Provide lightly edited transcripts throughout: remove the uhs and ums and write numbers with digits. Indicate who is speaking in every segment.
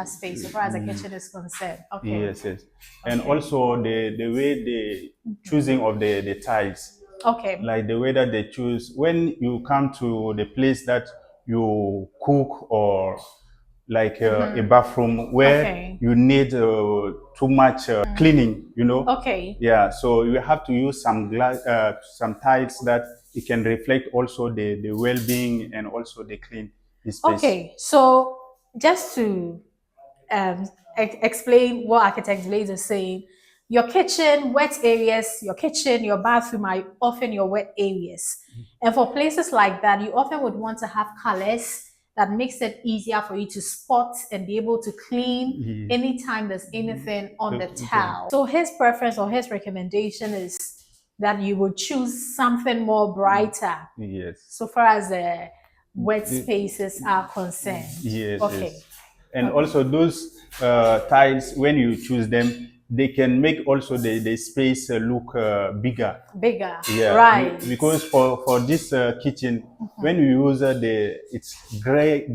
Speaker 1: space, so far as the kitchen is concerned. Okay.
Speaker 2: Yes, yes. And also the way the choosing of the tiles,
Speaker 1: Okay.
Speaker 2: like the way that they choose when you come to the place that you cook, or like a bathroom where
Speaker 1: Okay.
Speaker 2: you need too much cleaning,
Speaker 1: Okay.
Speaker 2: Yeah, so you have to use some glass, some tiles that it can reflect also the well-being and also the clean space.
Speaker 1: Okay. So just to explain what Architect Blaze is saying, your kitchen, wet areas, your kitchen, your bathroom are often your wet areas. And for places like that, you often would want to have colors that makes it easier for you to spot and be able to clean anytime there's anything on the towel. So his preference or his recommendation is that you would choose something more brighter.
Speaker 2: Yes.
Speaker 1: So far as the wet spaces are concerned.
Speaker 2: Yes.
Speaker 1: Okay.
Speaker 2: Yes. And also those tiles, when you choose them, they can make also the space look bigger.
Speaker 1: Bigger.
Speaker 2: Yeah.
Speaker 1: Right.
Speaker 2: Because for this kitchen, when you use it's gray,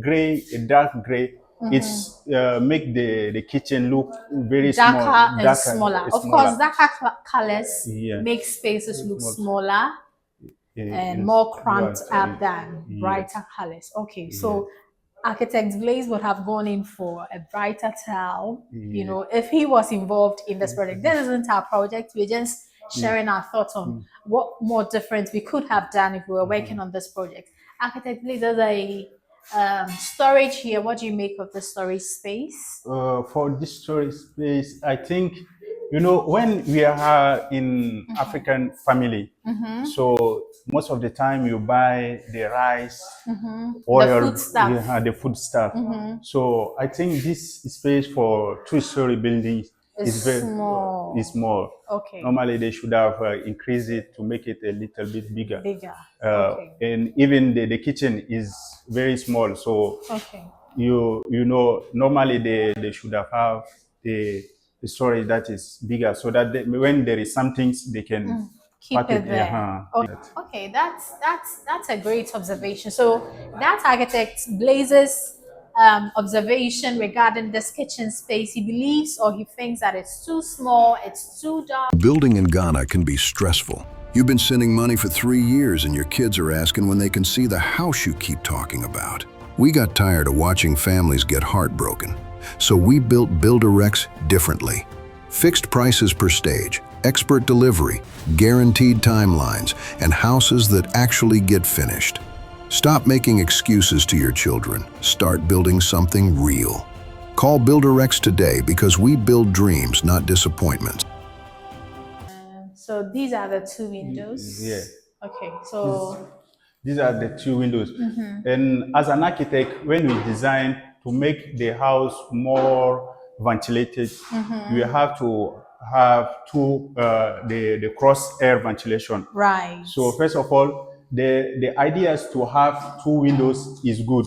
Speaker 2: dark gray, it's make the kitchen look very
Speaker 1: Darker
Speaker 2: small,
Speaker 1: and smaller. Of course, darker colors
Speaker 2: Yeah.
Speaker 1: make spaces look smaller and more cramped up than brighter colors. Okay, so Architect Blaze would have gone in for a brighter towel, if he was involved in this project. This isn't our project. We're just sharing our thoughts on what more difference we could have done if we were working on this project. Architect Blaze, there's a storage here. What do you make of the storage space?
Speaker 2: For this storage space, I think, when we are in African family, so most of the time you buy the rice, oil, the food stuff. So I think this space for two-story buildings is very
Speaker 1: small.
Speaker 2: Is small.
Speaker 1: Okay.
Speaker 2: Normally they should have increased it to make it a little bit bigger.
Speaker 1: Bigger. Okay.
Speaker 2: And even the kitchen is very small. So
Speaker 1: okay.
Speaker 2: Normally they should have the storage that is bigger, so that when there is some things they can
Speaker 1: keep it there. Okay, that's a great observation. So that's Architect Blaze's observation regarding this kitchen space. He believes or he thinks that it's too small, it's too dark.
Speaker 3: Building in Ghana can be stressful. You've been sending money for 3 years and your kids are asking when they can see the house you keep talking about. We got tired of watching families get heartbroken, so we built BuilderRex differently. Fixed prices per stage, expert delivery, guaranteed timelines, and houses that actually get finished. Stop making excuses to your children. Start building something real. Call BuilderRex today because we build dreams, not disappointments.
Speaker 1: So these are the two windows?
Speaker 2: Yeah.
Speaker 1: Okay, so...
Speaker 2: These are the two windows. And as an architect, when we design to make the house more ventilated, you have to have the cross air ventilation.
Speaker 1: Right.
Speaker 2: So first of all, the idea is to have two windows is good,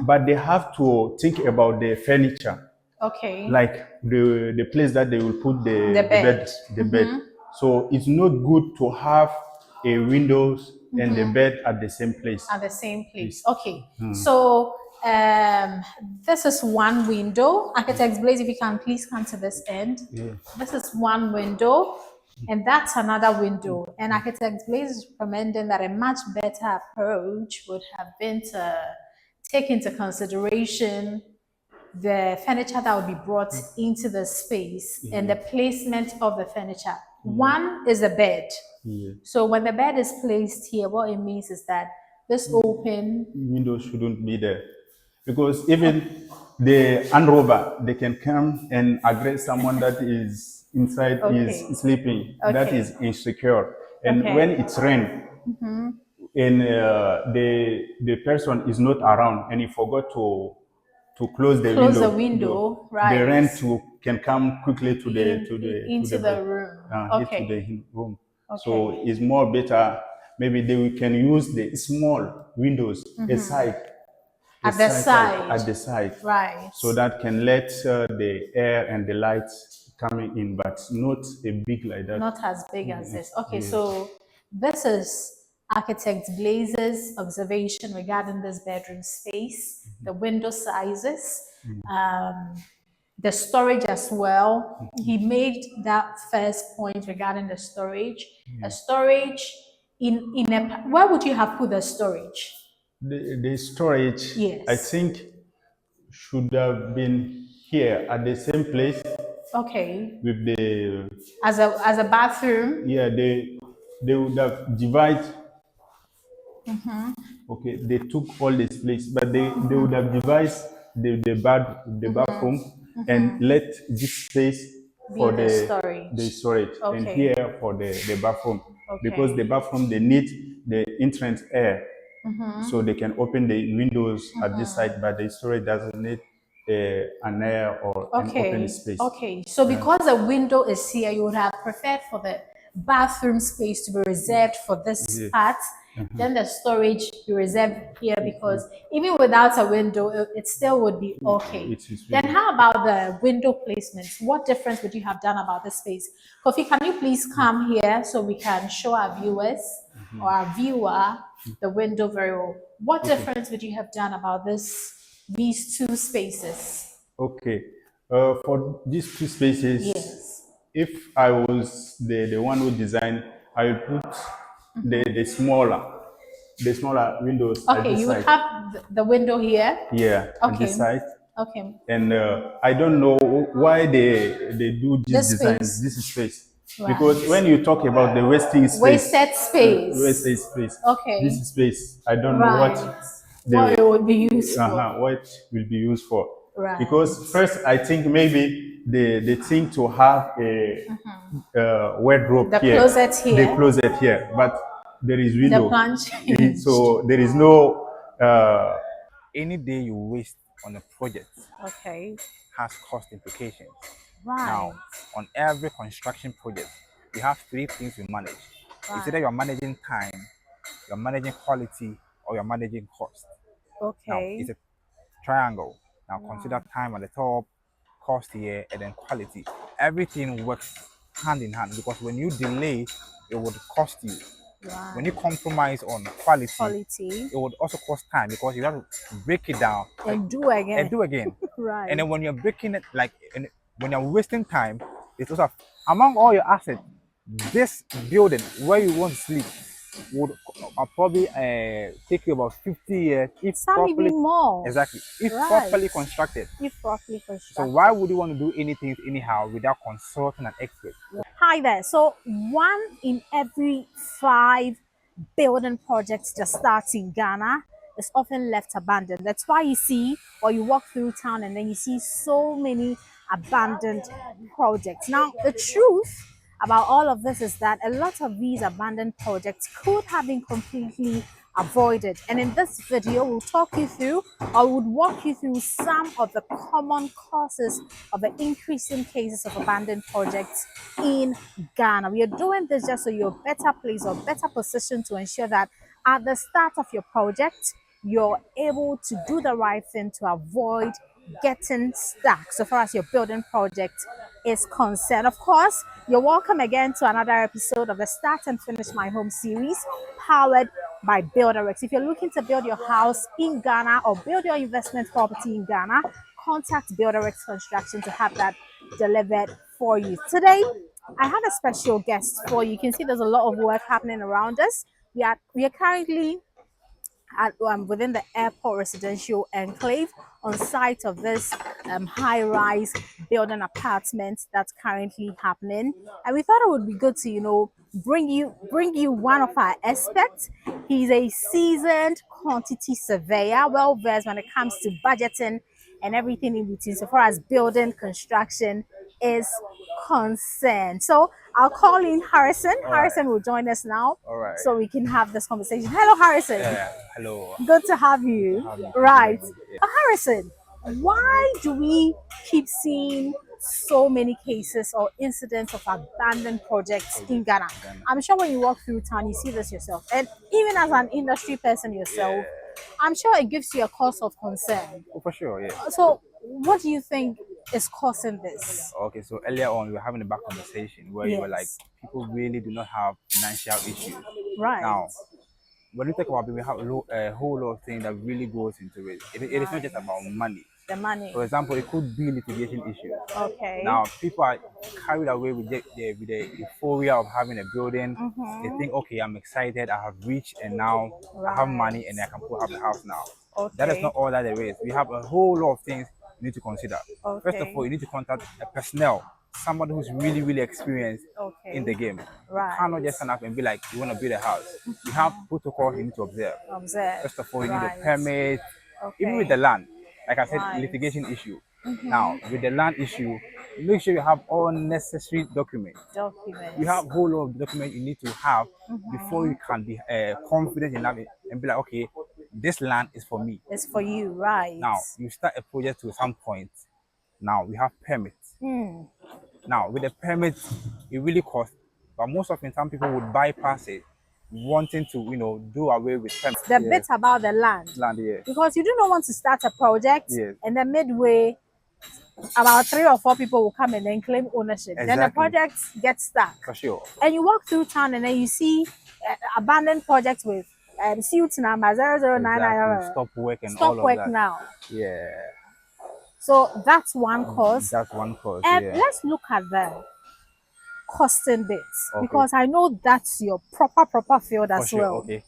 Speaker 2: but they have to think about the furniture.
Speaker 1: Okay.
Speaker 2: Like the place that they will put the bed. So it's not good to have a windows and the bed at the same place.
Speaker 1: At the same place. Okay. So this is one window. Architect Blaze, if you can please come to this end. This is one window, and that's another window. And Architect Blaze is recommending that a much better approach would have been to take into consideration the furniture that would be brought into the space and the placement of the furniture. One is a bed. So when the bed is placed here, what it means is that this open
Speaker 2: window shouldn't be there, because even the unrobber, they can come and aggress someone that is inside is sleeping. That is insecure. And when it's rain and the person is not around and he forgot to close the window,
Speaker 1: right,
Speaker 2: the rain can come quickly to the
Speaker 1: room.
Speaker 2: Into the room. So it's more better. Maybe we can use the small windows at the side,
Speaker 1: right?
Speaker 2: So that can let the air and the light coming in, but not a big like that.
Speaker 1: Not as big as this. Okay, so this is architect Blazer's observation regarding this bedroom space, the window sizes, the storage as well. He made that first point regarding the storage. A storage in a, where would you have put the storage?
Speaker 2: The storage,
Speaker 1: Yes.
Speaker 2: I think, should have been here at the same place.
Speaker 1: Okay.
Speaker 2: With the
Speaker 1: as a bathroom.
Speaker 2: Yeah, they would have divided. Okay, they took all this place, but they would have devised the bathroom and let this space for
Speaker 1: the storage.
Speaker 2: The storage,
Speaker 1: okay.
Speaker 2: And here for the bathroom,
Speaker 1: okay.
Speaker 2: Because the bathroom they need the entrance air, so they can open the windows at this side, but the storage doesn't need an air or an open space.
Speaker 1: Okay, so because the window is here, you would have preferred for the bathroom space to be reserved for this part. Then the storage be reserved here, because even without a window, it still would be okay. Then how about the window placements? What difference would you have done about this space? Kofi, can you please come here so we can show our viewers or our viewer the window very well? What difference would you have done about these two spaces?
Speaker 2: Okay, for these two spaces,
Speaker 1: yes.
Speaker 2: If I was the one who designed, I would put the smaller windows.
Speaker 1: Okay,
Speaker 2: at this
Speaker 1: you
Speaker 2: side.
Speaker 1: would have the window here.
Speaker 2: Yeah,
Speaker 1: okay.
Speaker 2: At this side.
Speaker 1: Okay.
Speaker 2: And I don't know why they do this design,
Speaker 1: space.
Speaker 2: this space.
Speaker 1: Right.
Speaker 2: Because when you talk about the wasted space,
Speaker 1: okay.
Speaker 2: This space, I don't know
Speaker 1: what it would be used for.
Speaker 2: What it will be used for.
Speaker 1: Right.
Speaker 2: Because first, I think maybe the thing to have a wardrobe
Speaker 1: the
Speaker 2: here,
Speaker 1: closet here,
Speaker 2: but there is window.
Speaker 1: The plan changed.
Speaker 2: So there is no.
Speaker 4: Any day you waste on a project, has cost implications.
Speaker 1: Right.
Speaker 4: Now, on every construction project, you have three things you manage.
Speaker 1: Right.
Speaker 4: It's either you're managing time, you're managing quality, or you're managing cost.
Speaker 1: Okay.
Speaker 4: Now, it's a triangle. Now, consider time at the top, cost here, and then quality. Everything works hand in hand, because when you delay, it would cost you.
Speaker 1: Right.
Speaker 4: When you compromise on quality, it would also cost time, because you have to break it down
Speaker 1: and do again.
Speaker 4: Right. And then when you're breaking it, when you're wasting time, it's also among all your assets. This building where you want to sleep would probably take you about 50 years, if properly,
Speaker 1: more.
Speaker 4: Exactly, if properly constructed. So why would you want to do anything anyhow without consulting an expert?
Speaker 1: Hi there. So 1 in every 5 building projects that start in Ghana is often left abandoned. That's why you see, or you walk through town and then you see so many abandoned projects. Now, the truth about all of this is that a lot of these abandoned projects could have been completely avoided. And in this video, we'll talk you through, or would walk you through some of the common causes of the increasing cases of abandoned projects in Ghana. We are doing this just so you're better placed or better positioned to ensure that at the start of your project, you're able to do the right thing to avoid getting stuck so far as your building project is concerned. Of course, you're welcome again to another episode of the Start and Finish My Home series, powered by BuilderRex. If you're looking to build your house in Ghana or build your investment property in Ghana, contact BuilderRex Construction to have that delivered for you. Today, I have a special guest for you. You can see there's a lot of work happening around us. We are currently within the airport residential enclave on site of this high-rise building apartment that's currently happening, and we thought it would be good to bring you one of our experts. He's a seasoned quantity surveyor, well versed when it comes to budgeting and everything in between so far as building construction is concerned. So I'll call in Harrison. Harrison will join us now.
Speaker 4: All right.
Speaker 1: So we can have this conversation. Hello, Harrison.
Speaker 4: Yeah, hello.
Speaker 1: Good to have you. Right. Harrison, why do we keep seeing so many cases or incidents of abandoned projects in Ghana? I'm sure when you walk through town, you see this yourself. And even as an industry person yourself, I'm sure it gives you a cause of concern.
Speaker 4: Oh, for sure, yeah.
Speaker 1: So what do you think is causing this?
Speaker 4: Okay, so earlier on, we were having a back conversation where you were like, people really do not have financial issues.
Speaker 1: Right.
Speaker 4: Now, when we talk about building, we have a whole lot of things that really goes into it. It is not just about money.
Speaker 1: The money.
Speaker 4: For example, it could be litigation issues.
Speaker 1: Okay.
Speaker 4: Now, people are carried away with the euphoria of having a building. They think, okay, I'm excited, I have reached, and now I have money and I can put up the house now.
Speaker 1: Okay.
Speaker 4: That is not all that there is. We have a whole lot of things you need to consider.
Speaker 1: Okay.
Speaker 4: First of all, you need to contact a personnel, somebody who's really, really experienced in the game.
Speaker 1: Right.
Speaker 4: You cannot just stand up and be like, you want to build a house. You have protocols you need to observe. First of all, you need a permit, even with the land. Like I said, litigation issue. Now, with the land issue, make sure you have all necessary documents. You have a whole lot of documents you need to have before you can be confident enough and be like, okay, this land is for me.
Speaker 1: It's for you, right?
Speaker 4: Now, you start a project to some point. Now, we have permits. Now, with the permits, it really costs, but most often some people would bypass it, wanting to, do away with permits.
Speaker 1: The bit about the land. Because you do not want to start a project and then midway, about 3 or 4 people will come and then claim ownership. Then the project gets stuck.
Speaker 4: For sure.
Speaker 1: And you walk through town and then you see abandoned projects with suits number 0099.
Speaker 4: Stop work and
Speaker 1: stop
Speaker 4: all of
Speaker 1: work
Speaker 4: that.
Speaker 1: now.
Speaker 4: Yeah.
Speaker 1: So that's one cause.
Speaker 4: That's one cause.
Speaker 1: And
Speaker 4: yeah.
Speaker 1: let's look at the costing bits because I know that's your proper field as well.
Speaker 4: Okay.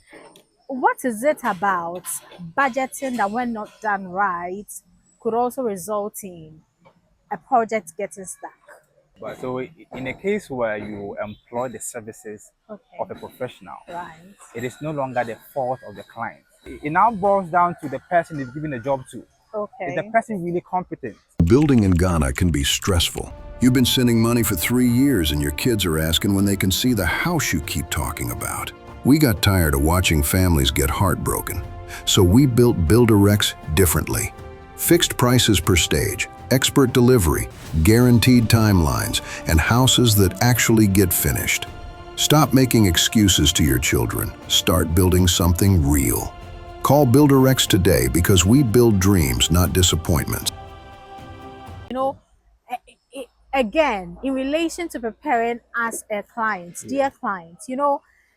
Speaker 1: What is it about budgeting that when not done right could also result in a project getting stuck?
Speaker 4: But so in a case where you employ the services of a professional, it is no longer the fault of the client. It now boils down to the person is giving a job to. Is the person really competent?
Speaker 3: Building in Ghana can be stressful. You've been sending money for 3 years and your kids are asking when they can see the house you keep talking about. We got tired of watching families get heartbroken, so we built BuilderRex differently. Fixed prices per stage, expert delivery, guaranteed timelines, and houses that actually get finished. Stop making excuses to your children. Start building something real. Call BuilderRex today because we build dreams, not disappointments.
Speaker 1: Again, in relation to preparing as a client, dear clients,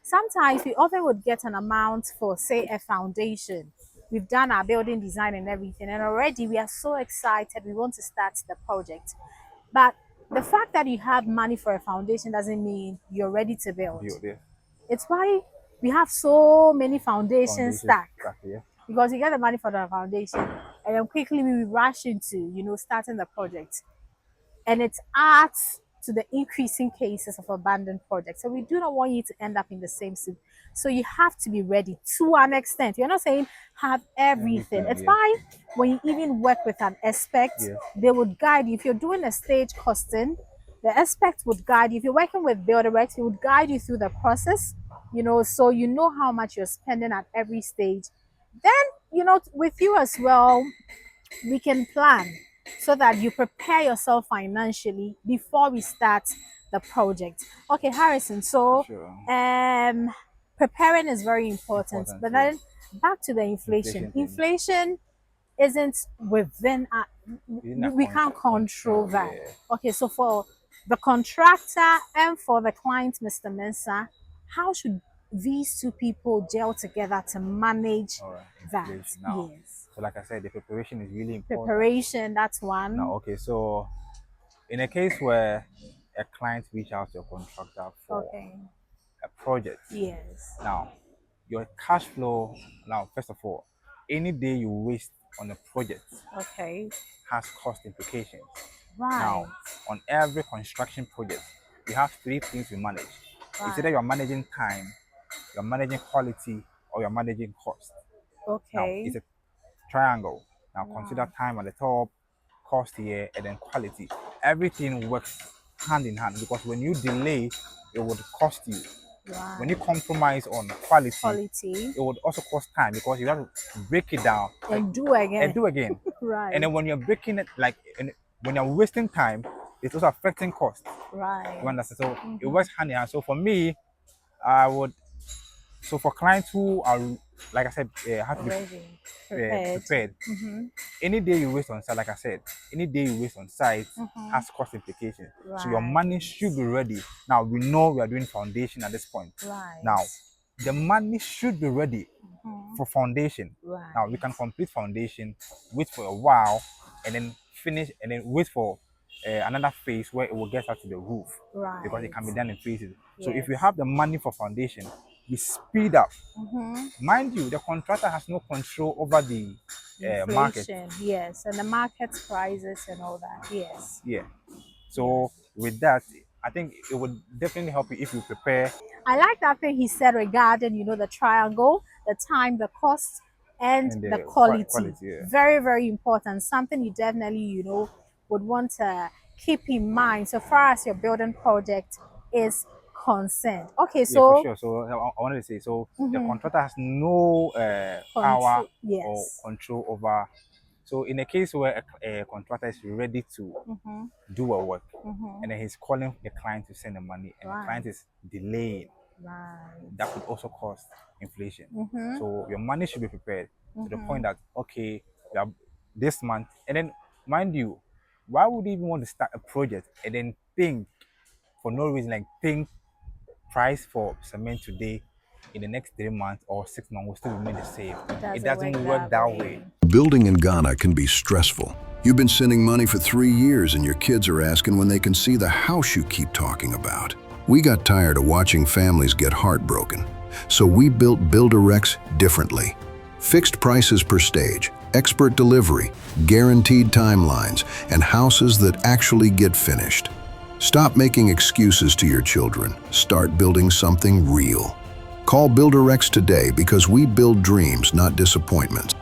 Speaker 1: sometimes we often would get an amount for, say, a foundation. We've done our building design and everything, and already we are so excited. We want to start the project. But the fact that you have money for a foundation doesn't mean you're ready to build. It's why we have so many foundations stuck. Because you get the money for the foundation, and then quickly we rush into, starting the project. And it adds to the increasing cases of abandoned projects. So we do not want you to end up in the same soup. So you have to be ready to an extent. We're not saying have everything. It's fine when you even work with an expert, they would guide you. If you're doing a stage costing, the expert would guide you. If you're working with BuilderRex, he would guide you through the process, so you know how much you're spending at every stage. Then, with you as well, we can plan so that you prepare yourself financially before we start the project. Okay, Harrison, so preparing is very important. But then back to the inflation. Inflation isn't within our, we can't control that. Okay, so for the contractor and for the client, Mr. Mensah, how should these two people gel together to manage that?
Speaker 4: So like I said, the preparation is really important.
Speaker 1: Preparation, that's one.
Speaker 4: Now, so in a case where a client reaches out to a contractor for a project, now your cash flow, first of all, any day you waste on a project has cost implications. Now, on every construction project, we have 3 things we manage. It's either you're managing time, you're managing quality, or you're managing cost. Now, it's a triangle. Now, consider time at the top, cost here, and then quality. Everything works hand in hand because when you delay, it would cost you. When you compromise on quality, it would also cost time because you have to break it down
Speaker 1: and do again.
Speaker 4: And then when you're breaking it, when you're wasting time, it's also affecting cost. You understand? So it works hand in hand. So for me, for clients who are, like I said, have to be prepared. Any day you waste on site, like I said, any day you waste on site has cost implications. So your money should be ready. Now we know we are doing foundation at this point. Now the money should be ready for foundation.
Speaker 1: Right.
Speaker 4: Now we can complete foundation, wait for a while, and then finish, and then wait for another phase where it will get up to the roof.
Speaker 1: Right.
Speaker 4: Because it can be done in phases. So
Speaker 1: Yes.
Speaker 4: if we have the money for foundation, we speed up. Mind you, the contractor has no control over the market.
Speaker 1: Inflation, yes, and the market prices and all that. Yes.
Speaker 4: Yeah. So with that, I think it would definitely help you if you prepare.
Speaker 1: I like that thing he said regarding, you know, the triangle, the time, the cost, and the quality.
Speaker 4: Yeah.
Speaker 1: Very, very important. Something you definitely, you know, would want to keep in mind so far as your building project is concerned. Okay, so
Speaker 4: yeah, for sure. So I wanted to say, so the contractor has no power or control over. So in a case where a contractor is ready to do a work, and then he's calling the client to send the money, and the client is delaying, that could also cause inflation. So your money should be prepared to the point that, okay, we have this month, and then mind you, why would you even want to start a project and then think for no reason, like think price for cement today in the next 3 months or 6 months will still remain the same. It doesn't work that way.
Speaker 3: Building in Ghana can be stressful. You've been sending money for 3 years and your kids are asking when they can see the house you keep talking about. We got tired of watching families get heartbroken, so we built BuilderRex differently. Fixed prices per stage, expert delivery, guaranteed timelines, and houses that actually get finished. Stop making excuses to your children. Start building something real. Call BuilderRex today because we build dreams, not disappointments.